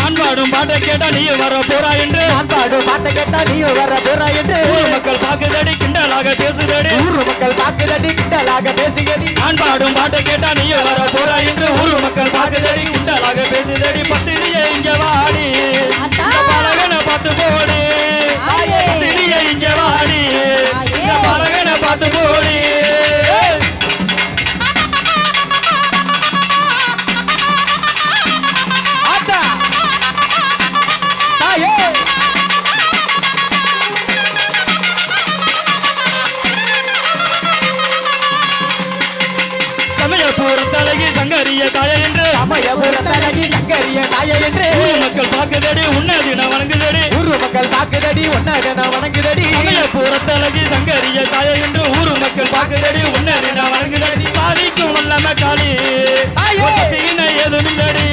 நான் பாடும் பாட்டை கேட்டா நீ வர போறா என்று நான் பாடும் பாட்டை கேட்டா நீ வர போறா என்று ஊர் மக்கள் பாக்குதடி கிண்டலாக பேசுதடி ஊர் மக்கள் பாக்குதடி கிண்டலாக பேசுகடி நான் பாடும் பாட்டை கேட்டா நீ வர போறா என்று ஊர் மக்கள் பாக்குதடி கிண்டலாக பேசுதடி பத்தினியே இங்க வாடி பலகனை பார்த்து போடி பத்தினியே இங்க வாடி பலகனை பார்த்து போடி சமயபுரத்தழகி சங்கரிய தாய என்று சமயபுரத்தழகி சங்கரிய தாய என்று ஊர் மக்கள் பாக்குதடி உன்னை தினம் வணங்குதடி ஊர் மக்கள் பாக்குதடி உன்னை தினம் வணங்குதடி சமயபுரத்தழகி சங்கரிய தாய என்று ஊர் மக்கள் பாக்குதடி உன்னை தினம் வணங்குதடி காளிக்கும் வல்லம காளி ஏதும் இல்லடி